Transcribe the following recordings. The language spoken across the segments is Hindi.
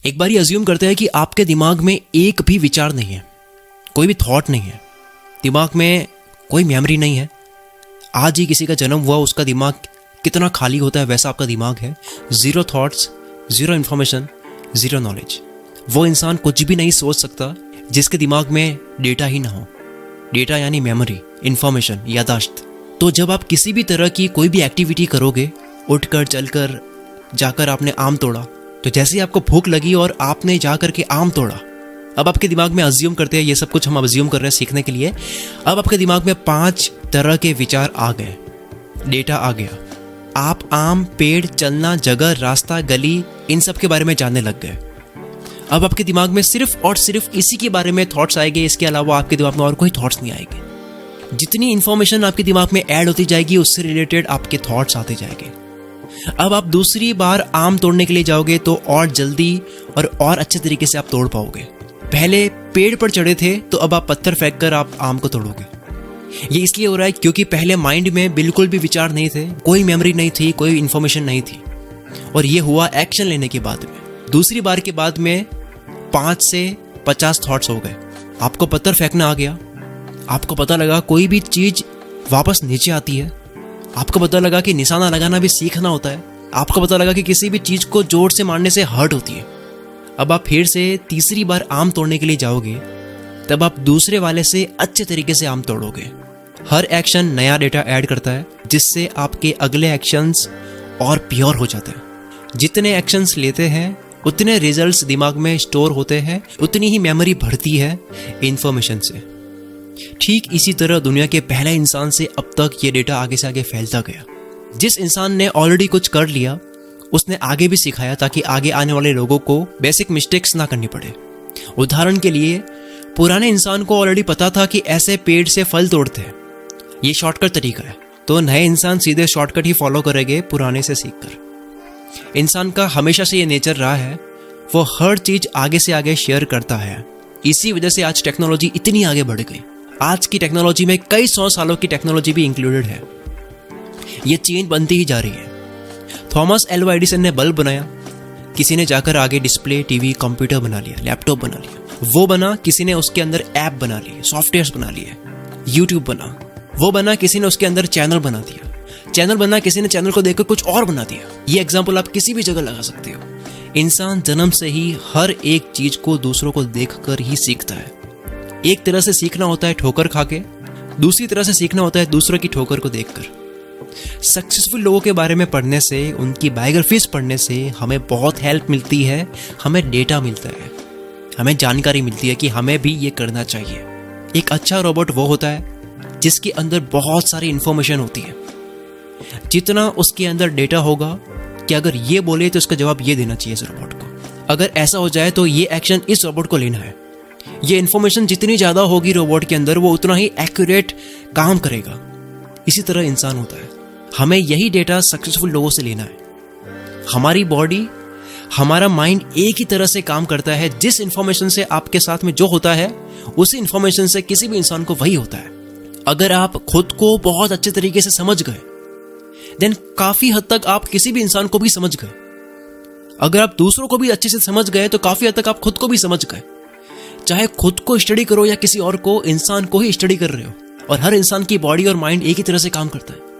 एक बार अज्यूम करते हैं कि आपके दिमाग में एक भी विचार नहीं है, कोई भी थॉट नहीं है, दिमाग में कोई मेमोरी नहीं है। आज ही किसी का जन्म हुआ, उसका दिमाग कितना खाली होता है वैसा आपका दिमाग है। Zero thoughts, zero information, zero knowledge. वो इंसान कुछ भी नहीं सोच सकता जिसके दिमाग में डेटा ही ना हो। डेटा यानी मेमोरी, इन्फॉर्मेशन, यादाश्त। तो जब आप किसी भी तरह की कोई भी एक्टिविटी करोगे, उठकर चलकर जाकर आपने आम तोड़ा, तो जैसे ही आपको भूख लगी और आपने जाकर के आम तोड़ा, अब आपके दिमाग में अज्यूम करते हैं, ये सब कुछ हम अज्यूम कर रहे हैं सीखने के लिए। अब आपके दिमाग में 5 तरह के विचार आ गए, डेटा आ गया। आप आम, पेड़, चलना, जगह, रास्ता, गली, इन सब के बारे में जानने लग गए। अब आपके दिमाग में सिर्फ और सिर्फ इसी के बारे में थॉट्स आएंगे, इसके अलावा आपके दिमाग में और कोई थॉट्स नहीं आएंगे। जितनी इन्फॉर्मेशन आपके दिमाग में ऐड होती जाएगी, उससे रिलेटेड आपके थॉट्स आते जाएंगे। अब आप दूसरी बार आम तोड़ने के लिए जाओगे तो और जल्दी और अच्छे तरीके से आप तोड़ पाओगे। पहले पेड़ पर चढ़े थे तो अब आप पत्थर फेंक कर आप आम को तोड़ोगे। ये इसलिए हो रहा है क्योंकि पहले माइंड में बिल्कुल भी विचार नहीं थे, कोई मेमोरी नहीं थी, कोई इन्फॉर्मेशन नहीं थी, और ये हुआ एक्शन लेने के बाद में। दूसरी बार के बाद में 5 से 50 थॉट्स हो गए। आपको पत्थर फेंकना आ गया, आपको पता लगा कोई भी चीज वापस नीचे आती है, आपको पता लगा कि निशाना लगाना भी सीखना होता है, आपको पता लगा कि किसी भी चीज को जोर से मारने से हर्ट होती है। अब आप फिर से तीसरी बार आम तोड़ने के लिए जाओगे, तब आप दूसरे वाले से अच्छे तरीके से आम तोड़ोगे। हर एक्शन नया डेटा ऐड करता है, जिससे आपके अगले एक्शंस और प्योर हो जाते हैं। जितने एक्शंस लेते हैं उतने रिजल्ट्स दिमाग में स्टोर होते हैं, उतनी ही मेमोरी बढ़ती है इन्फॉर्मेशन से। ठीक इसी तरह दुनिया के पहले इंसान से अब तक ये डेटा आगे से आगे फैलता गया। जिस इंसान ने ऑलरेडी कुछ कर लिया, उसने आगे भी सिखाया ताकि आगे आने वाले लोगों को बेसिक मिस्टेक्स ना करनी पड़े। उदाहरण के लिए, पुराने इंसान को ऑलरेडी पता था कि ऐसे पेड़ से फल तोड़ते हैं, ये शॉर्टकट तरीका है, तो नए इंसान सीधे शॉर्टकट ही फॉलो करेंगे पुराने से सीखकर। इंसान का हमेशा से ये नेचर रहा है, वो हर चीज आगे से आगे शेयर करता है। इसी वजह से आज टेक्नोलॉजी इतनी आगे बढ़ गई। आज की टेक्नोलॉजी में कई 100 सालों की टेक्नोलॉजी भी इंक्लूडेड है। ये चेन बनती ही जा रही है। थॉमस एल्वा एडिसन ने बल्ब बनाया, किसी ने जाकर आगे डिस्प्ले, टीवी, कंप्यूटर बना लिया, लैपटॉप बना लिया। वो बना, किसी ने उसके अंदर ऐप बना लिए, सॉफ्टवेयर्स बना लिए। यूट्यूब बना, वो बना, किसी ने उसके अंदर चैनल बना दिया। चैनल बना, किसी ने चैनल को देखकर कुछ और बना दिया। ये एग्जाम्पल आप किसी भी जगह लगा सकते हो। इंसान जन्म से ही हर एक चीज को दूसरों को देखकर ही सीखता है। एक तरह से सीखना होता है ठोकर खा के, दूसरी तरह से सीखना होता है दूसरों की ठोकर को देखकर। सक्सेसफुल लोगों के बारे में पढ़ने से, उनकी बायोग्राफीज पढ़ने से हमें बहुत हेल्प मिलती है, हमें डेटा मिलता है, हमें जानकारी मिलती है कि हमें भी ये करना चाहिए। एक अच्छा रोबोट वो होता है जिसके अंदर बहुत सारी इंफॉर्मेशन होती है। जितना उसके अंदर डेटा होगा कि अगर ये बोले तो उसका जवाब ये देना चाहिए इस रोबोट को। अगर ऐसा हो जाए तो ये एक्शन इस रोबोट को लेना है। ये इंफॉर्मेशन जितनी ज़्यादा होगी रोबोट के अंदर, वो उतना ही एक्यूरेट काम करेगा। इसी तरह इंसान होता है। हमें यही डेटा सक्सेसफुल लोगों से लेना है। हमारी बॉडी, हमारा माइंड एक ही तरह से काम करता है। जिस इंफॉर्मेशन से आपके साथ में जो होता है, उसी इंफॉर्मेशन से किसी भी इंसान को वही होता है। अगर आप खुद को बहुत अच्छे तरीके से समझ गए, देन काफी हद तक आप किसी भी इंसान को भी समझ गए। अगर आप दूसरों को भी अच्छे से समझ गए तो काफी हद तक आप खुद को भी समझ गए। चाहे खुद को स्टडी करो या किसी और को, इंसान को ही स्टडी कर रहे हो। और हर इंसान की बॉडी और माइंड एक ही तरह से काम करता है।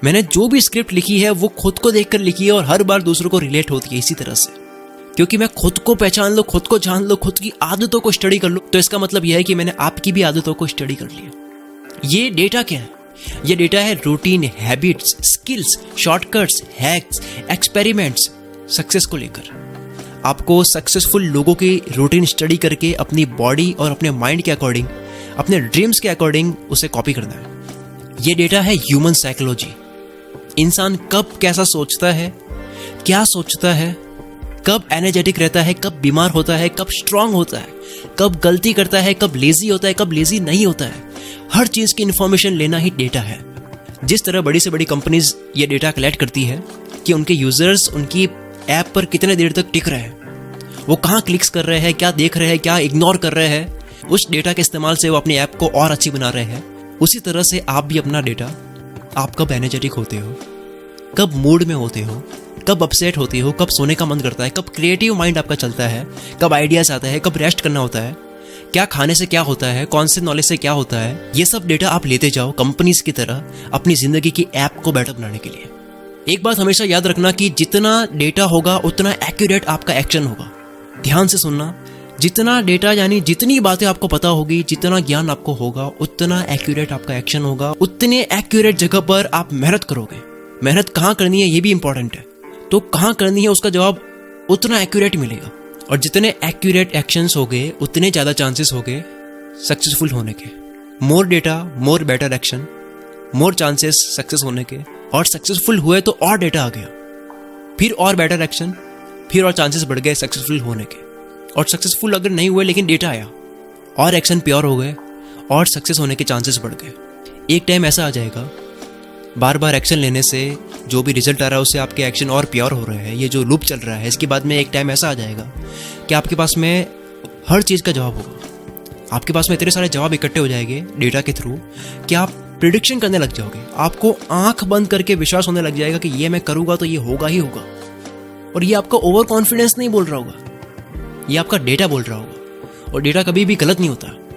मैंने जो भी स्क्रिप्ट लिखी है वो खुद को देखकर लिखी है और हर बार दूसरों को रिलेट होती है इसी तरह से। क्योंकि मैं खुद को पहचान लो, खुद को जान लो, खुद की आदतों को स्टडी कर लो, तो इसका मतलब यह है कि मैंने आपकी भी आदतों को स्टडी कर लिया। ये डेटा क्या है? ये डेटा है routine, habits, skills, shortcuts, hacks, experiments. Success को लेकर आपको सक्सेसफुल लोगों की रूटीन स्टडी करके अपनी बॉडी और अपने माइंड के अकॉर्डिंग, अपने ड्रीम्स के अकॉर्डिंग उसे कॉपी करना है। ये डेटा है ह्यूमन साइकोलॉजी। इंसान कब कैसा सोचता है, क्या सोचता है, कब एनर्जेटिक रहता है, कब बीमार होता है, कब स्ट्रांग होता है, कब गलती करता है, कब लेजी होता है, कब लेजी नहीं होता है। हर चीज की इंफॉर्मेशन लेना ही डेटा है। जिस तरह बड़ी से बड़ी कंपनीज ये डेटा कलेक्ट करती है कि उनके यूजर्स उनकी ऐप पर कितने देर तक टिक रहे हैं, वो कहाँ क्लिक्स कर रहे हैं, क्या देख रहे हैं, क्या इग्नोर कर रहे हैं, उस डेटा के इस्तेमाल से वो अपनी ऐप को और अच्छी बना रहे हैं। उसी तरह से आप भी अपना डेटा, आप कब एनर्जेटिक होते हो, कब मूड में होते हो, कब अपसेट होती हो, कब सोने का मन करता है, कब क्रिएटिव माइंड आपका चलता है, कब आइडियाज आता है, कब रेस्ट करना होता है, क्या खाने से क्या होता है, कौन से नॉलेज से क्या होता है, ये सब डेटा आप लेते जाओ कंपनीज की तरह अपनी जिंदगी की ऐप को बेटर बनाने के लिए। एक बात हमेशा याद रखना कि जितना डेटा होगा उतना एक्यूरेट आपका एक्शन होगा। ध्यान से सुनना, जितना डेटा यानी जितनी बातें आपको पता होगी, जितना ज्ञान आपको होगा, उतना एक्यूरेट आपका एक्शन होगा, उतने एक्यूरेट जगह पर आप मेहनत करोगे। मेहनत कहाँ करनी है ये भी इंपॉर्टेंट है, तो कहाँ करनी है उसका जवाब उतना एक्यूरेट मिलेगा। और जितने एक्यूरेट एक्शंस हो गए उतने ज़्यादा चांसेस हो गए सक्सेसफुल होने के। More data more better action, more chances success होने के। और सक्सेसफुल हुए तो और डेटा आ गया, फिर और बेटर एक्शन, फिर और चांसेस बढ़ गए सक्सेसफुल होने के। और सक्सेसफुल अगर नहीं हुए लेकिन डेटा आया और एक्शन प्योर हो गए और सक्सेस होने के चांसेस बढ़ गए। एक टाइम ऐसा आ जाएगा बार बार एक्शन लेने से जो भी रिजल्ट आ रहा है उससे आपके एक्शन और प्योर हो रहे हैं, ये जो लूप चल रहा है इसके बाद में एक टाइम ऐसा आ जाएगा कि आपके पास में हर चीज़ का जवाब होगा। आपके पास में इतने सारे जवाब इकट्ठे हो जाएंगे डेटा के थ्रू कि आप प्रिडिक्शन करने लग जाओगे। आपको आंख बंद करके विश्वास होने लग जाएगा कि ये मैं करूँगा तो ये होगा ही होगा। और ये आपका ओवर कॉन्फिडेंस नहीं बोल रहा होगा, ये आपका डेटा बोल रहा होगा। और डेटा कभी भी गलत नहीं होता।